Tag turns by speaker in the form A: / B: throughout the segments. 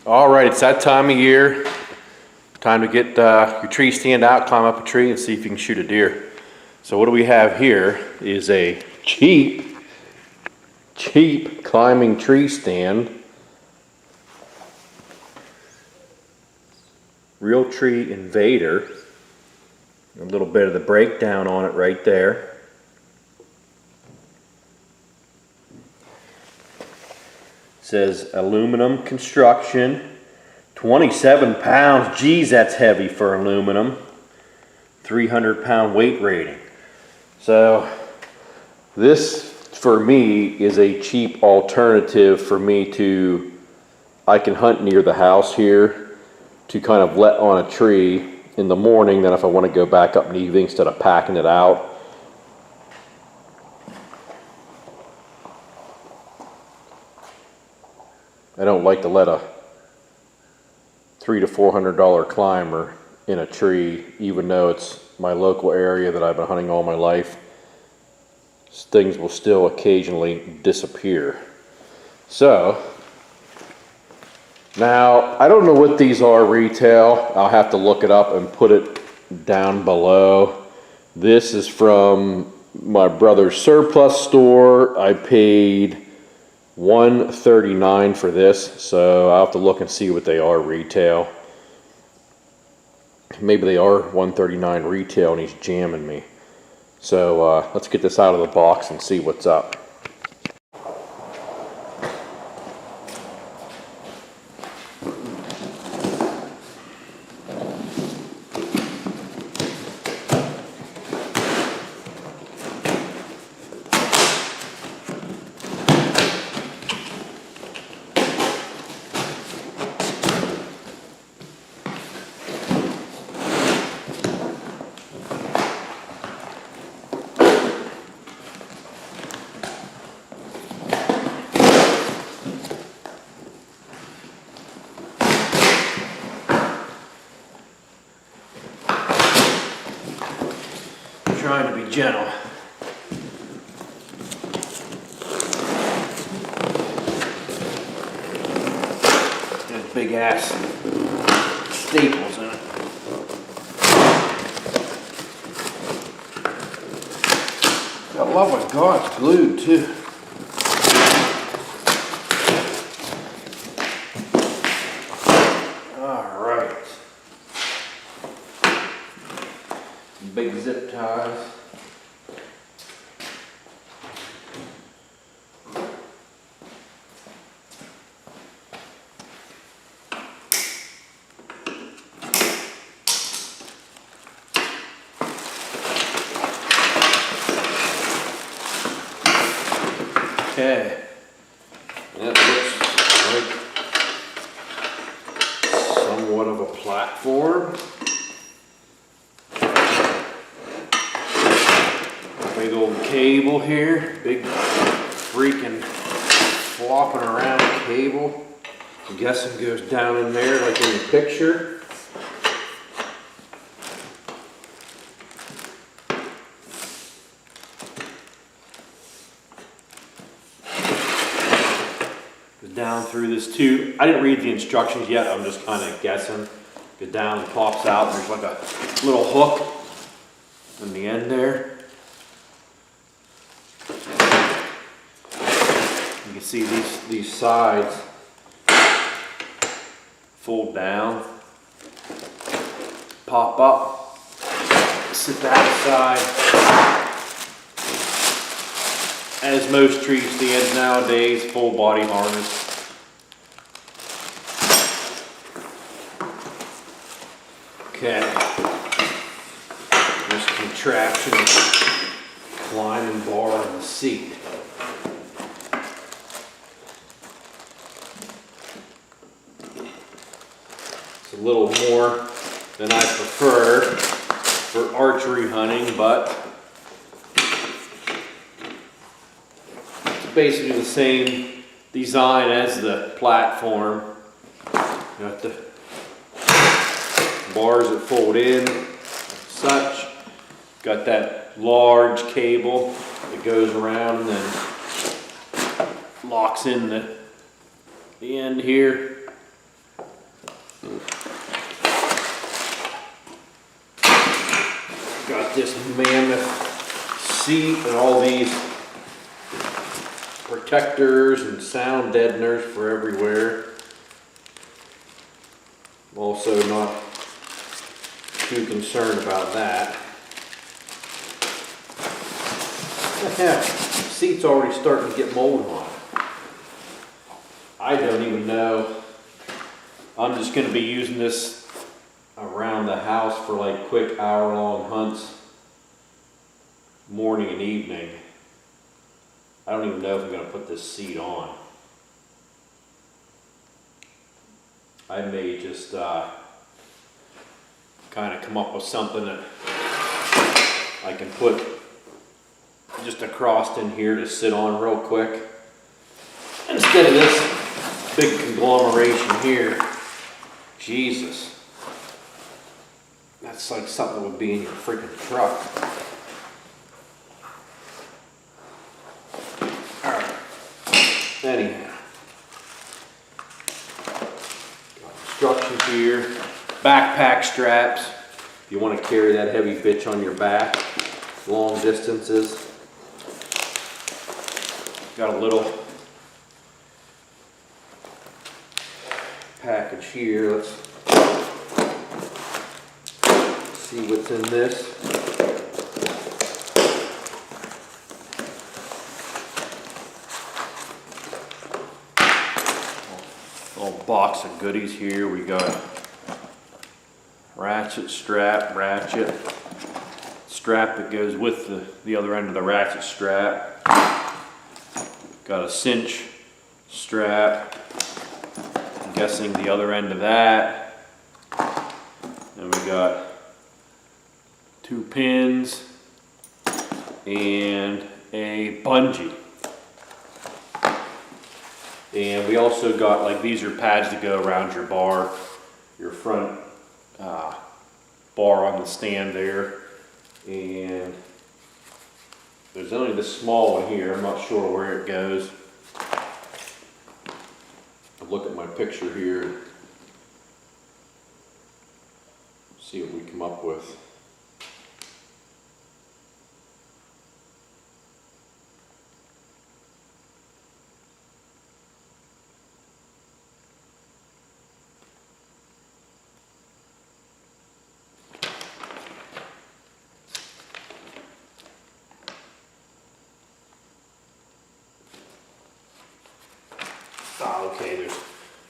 A: All right, it's that time of year. Time to get your tree stand out, climb up a tree, and see if you can shoot a deer. So what do we have here is a cheap climbing tree stand. Realtree Invader. A little bit of the breakdown on it right there. Says aluminum construction, 27 pounds. Geez, that's heavy for aluminum. 300-pound weight rating. So this, for me, is a cheap alternative for me to, I can hunt near the house here to kind of let on a tree in the morning. Then if I want to go back up in the evening instead of packing it out. I don't like to let a $300 to $400 climber in a tree, even though it's my local area that I've been hunting all my life. Things will still occasionally disappear. So, now, I don't know what these are retail. I'll have to look it up and put it down below. This is from my brother's surplus store. I paid $139 for this, so I'll have to look and see what they are retail. Maybe they are $139 retail and he's jamming me. So let's get this out of the box and see what's up. Trying to be gentle. There's big ass staples in it. I love what God's glued too. Alright. Big zip ties. Okay, that looks like somewhat of a platform. Big old cable here, big freaking flopping around cable. I'm guessing goes down in there like in the picture. Goes down through this tube. I didn't read the instructions yet, I'm just kind of guessing. Goes down and pops out, and there's like a little hook in the end there. You can see these sides fold down, pop up, sit that aside. As most tree stands nowadays, full body harness. Okay, this contraption, climbing bar on the seat. A little more than I prefer for archery hunting, but it's basically the same design as the platform. You got the bars that fold in, such. Got that large cable that goes around and then locks in the end here. this mammoth seat and all these protectors and sound deadeners for everywhere. I'm also not too concerned about that. Yeah, seat's already starting to get mold on it. I don't even know. I'm just going to be using this around the house for like quick hour-long hunts, morning and evening. I don't even know if I'm going to put this seat on. I may just kind of come up with something that I can put just across in here to sit on real quick, instead of this big conglomeration here. Jesus, that's like something that would be in your freaking truck. All right, anyhow, got instructions here, backpack straps if you want to carry that heavy bitch on your back long distances. Got a little package here. Let's see what's in this. A little box of goodies here. We got ratchet strap, strap that goes with the other end of the ratchet strap. Got a cinch strap, I'm guessing the other end of that. And we got 2 pins and a bungee. And we also got, like, these are pads to go around your bar, your front bar on the stand there. And there's only this small one here. I'm not sure where it goes. I'll look at my picture here, see what we come up with. Okay,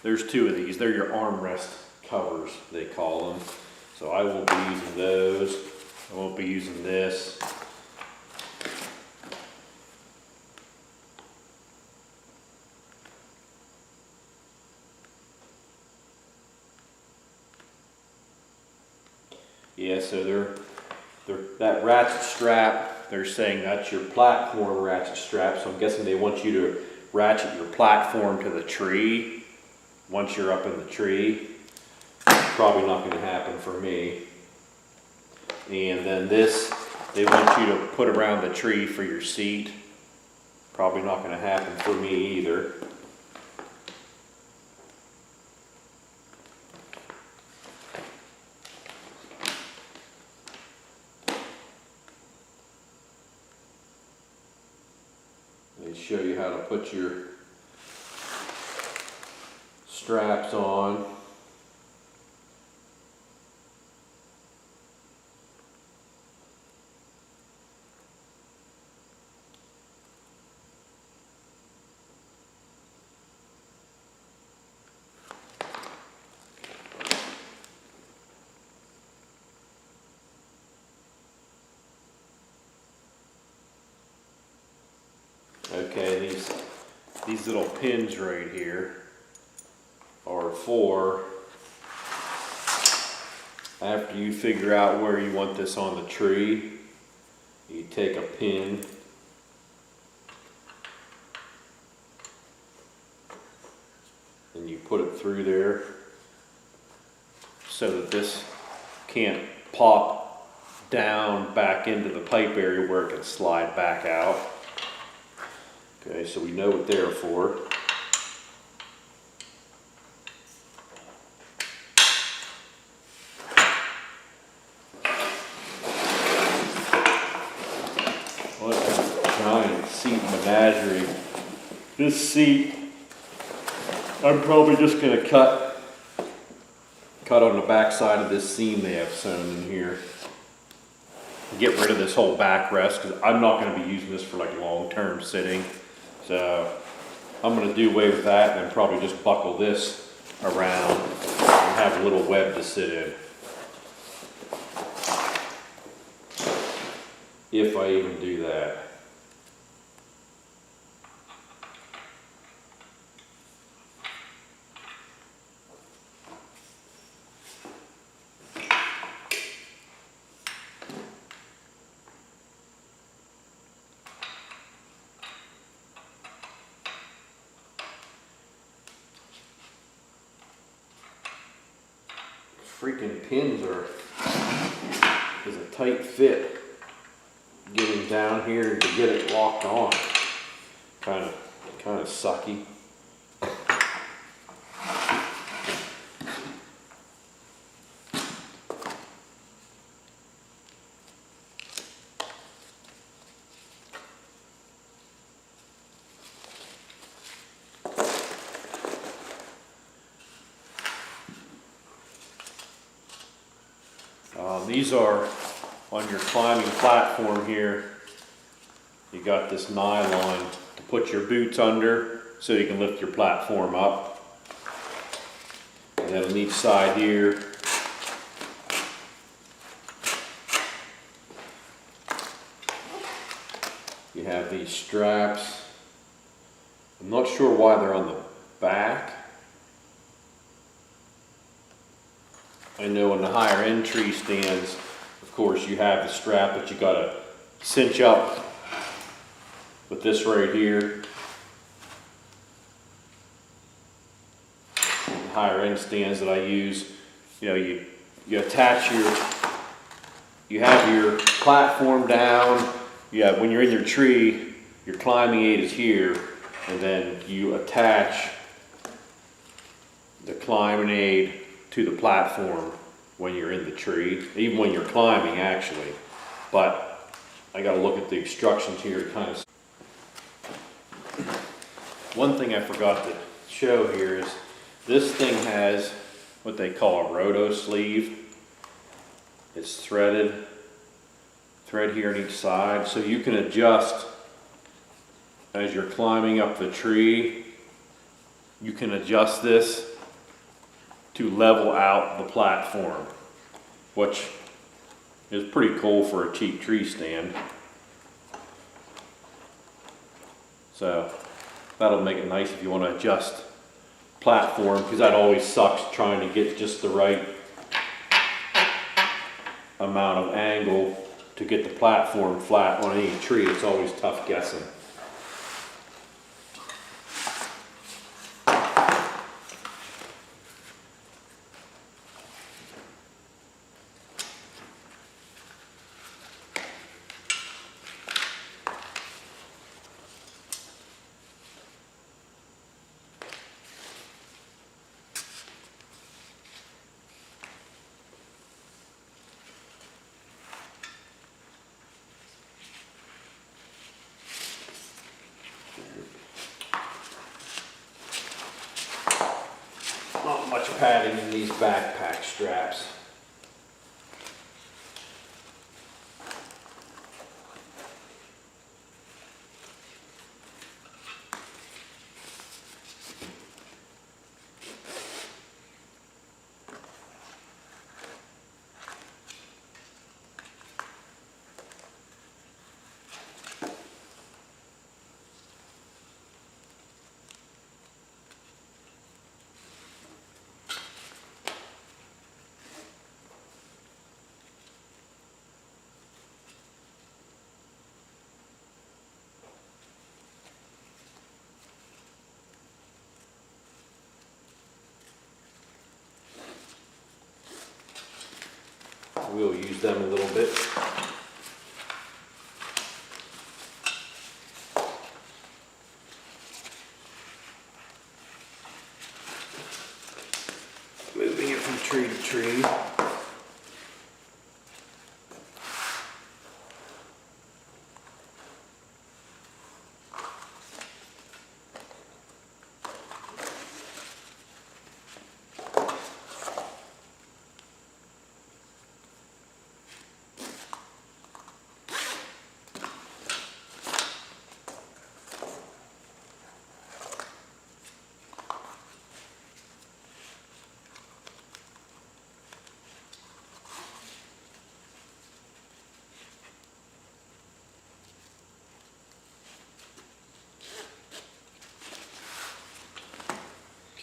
A: there's 2 of these. They're your armrest covers, they call them. So I won't be using those. I won't be using this. Yeah, so they're that ratchet strap, they're saying that's your platform ratchet strap. So I'm guessing they want you to ratchet your platform to the tree once you're up in the tree. Probably not going to happen for me. And then this, they want you to put around the tree for your seat. Probably not going to happen for me either. They show you how to put your straps on. Okay, these little pins right here are for after you figure out where you want this on the tree, you take a pin and you put it through there so that this can't pop down back into the pipe area where it can slide back out. Okay, so we know what they're for. menagerie. This seat, I'm probably just going to cut on the back side of this seam they have sewn in here. Get rid of this whole backrest because I'm not going to be using this for like long-term sitting. So I'm going to do away with that and probably just buckle this around and have a little web to sit in. If I even do that. Freaking pins is a tight fit. Getting down here to get it locked on, kind of sucky. These are on your climbing platform here. You got this nylon to put your boots under so you can lift your platform up. And then on each side here, you have these straps. I'm not sure why they're on the back. I know in the higher end tree stands, of course, you have the strap that you gotta cinch up with this right here. The higher end stands that I use, you know, you attach you have your platform down. When you're in your tree, your climbing aid is here, and then you attach the climbing aid to the platform when you're in the tree, even when you're climbing actually. But I got to look at the instructions here to kind of. One thing I forgot to show here is this thing has what they call a roto sleeve. It's thread here on each side, so you can adjust as you're climbing up the tree. You can adjust this to level out the platform, which is pretty cool for a cheap tree stand. So that'll make it nice if you want to adjust platform, because that always sucks trying to get just the right amount of angle to get the platform flat on any tree. It's always tough guessing. Not much padding in these backpack straps. We'll use them a little bit. Moving it from tree to tree.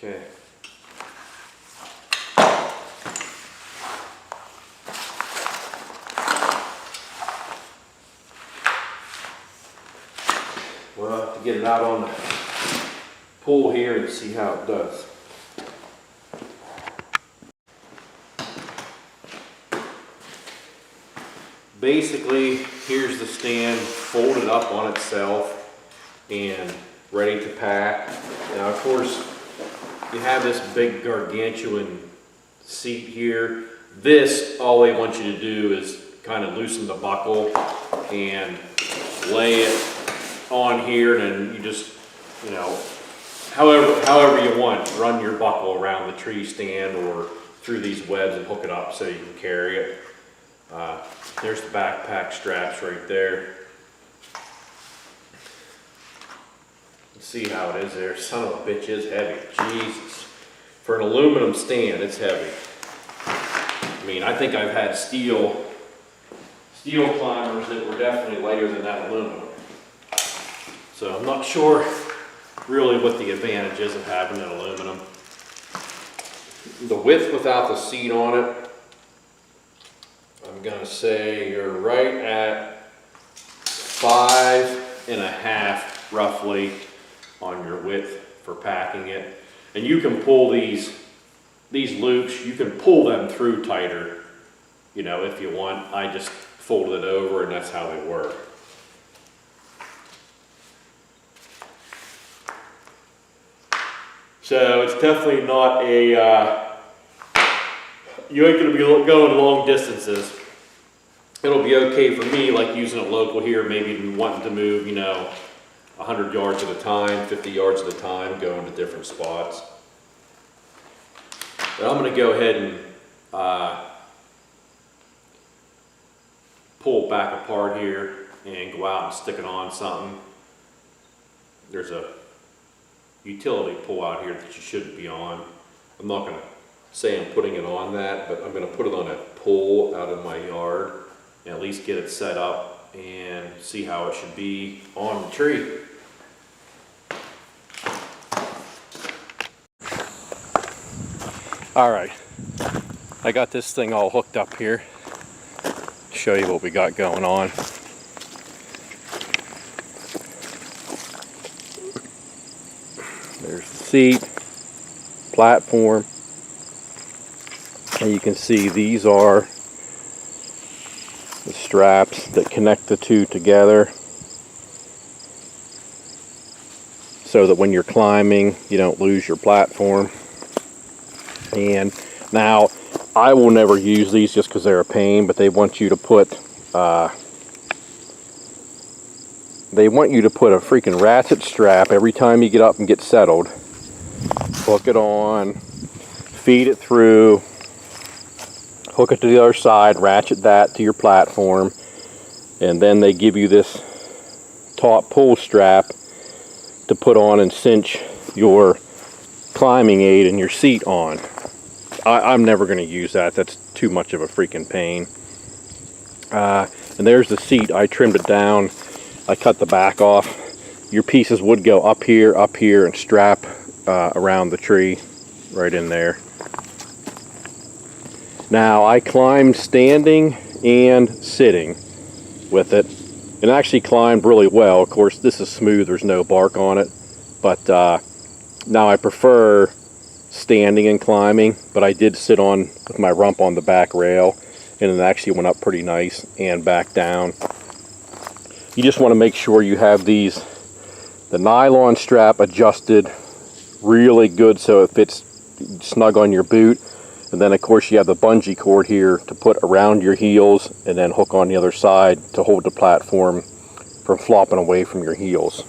A: Okay. We'll have to get it out on the pull here and see how it does. Basically, here's the stand folded up on itself and ready to pack. Now, of course, you have this big gargantuan seat here. This, all they want you to do is kind of loosen the buckle and lay it on here, and then you just, you know, however you want, run your buckle around the tree stand or through these webs and hook it up so you can carry it. There's the backpack straps right there. Let's see how it is there. Son of a bitch is heavy. Jesus. For an aluminum stand, it's heavy. I mean, I think I've had steel climbers that were definitely lighter than that aluminum. So I'm not sure really what the advantage is of having an aluminum. The width without the seat on it, I'm gonna say you're right at 5.5 roughly on your width for packing it. And you can pull these loops, you can pull them through tighter, you know, if you want. I just folded it over and that's how they work. So it's definitely not a, you ain't gonna be going long distances. It'll be okay for me, like using it local here, maybe wanting to move, you know, 100 yards at a time, 50 yards at a time, going to different spots. But I'm gonna go ahead and pull it back apart here and go out and stick it on something. There's a utility pull out here that you shouldn't be on. I'm not gonna say I'm putting it on that, but I'm gonna put it on a pole out in my yard and at least get it set up and see how it should be on the tree. All right, I got this thing all hooked up here. Show you what we got going on. There's the seat, platform, and you can see these are the straps that connect the two together so that when you're climbing you don't lose your platform. And now I will never use these just because they're a pain, but they want you to put a freaking ratchet strap every time you get up and get settled. Hook it on, feed it through, hook it to the other side, ratchet that to your platform, and then they give you this taut pull strap to put on and cinch your climbing aid and your seat on. I'm never going to use that. That's too much of a freaking pain. And there's the seat. I trimmed it down. I cut the back off. Your pieces would go up here, and strap around the tree right in there. Now I climbed standing and sitting with it, and actually climbed really well. Of course, this is smooth, there's no bark on it, but now I prefer standing and climbing, but I did sit on with my rump on the back rail, and it actually went up pretty nice and back down. You just want to make sure you have the nylon strap adjusted really good so it fits snug on your boot. And then of course you have the bungee cord here to put around your heels and then hook on the other side to hold the platform from flopping away from your heels.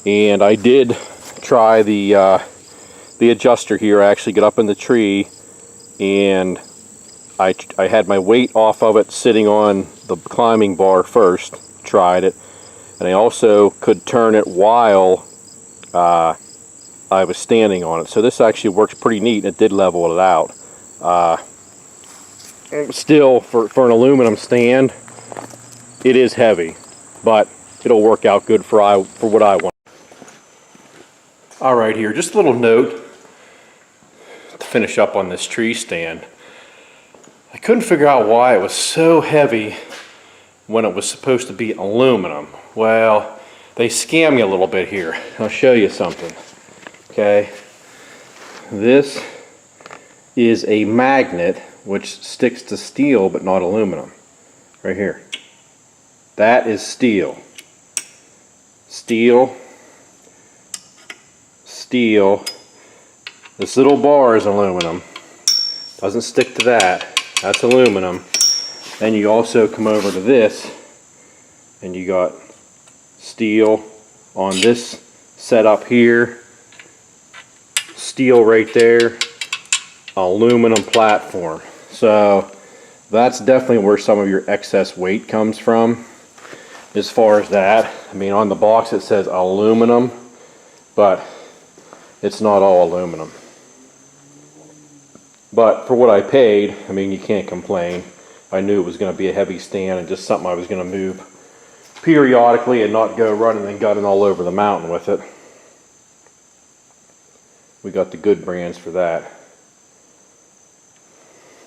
A: And I did try the adjuster here. I actually got up in the tree and I had my weight off of it sitting on the climbing bar first, tried it, and I also could turn it while I was standing on it. So this actually works pretty neat, and it did level it out. Still, for an aluminum stand, it is heavy, but it'll work out good for what I want. All right, here, just a little note to finish up on this tree stand. I couldn't figure out why it was so heavy when it was supposed to be aluminum. Well, they scam you a little bit here. I'll show you something. Okay, this is a magnet which sticks to steel but not aluminum. Right here. That is steel. Steel. Steel. This little bar is aluminum. Doesn't stick to that. That's aluminum. Then you also come over to this and you got steel on this setup here. Steel right there. Aluminum platform. So that's definitely where some of your excess weight comes from. As far as that, I mean, on the box it says aluminum, but it's not all aluminum. But for what I paid, I mean, you can't complain. I knew it was going to be a heavy stand and just something I was going to move periodically and not go running and gutting all over the mountain with it. We got the good brands for that.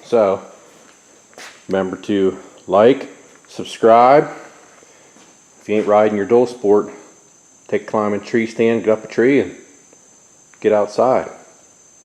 A: So, remember to like, subscribe. If you ain't riding your dual sport, take a climb in a tree stand, get up a tree and get outside.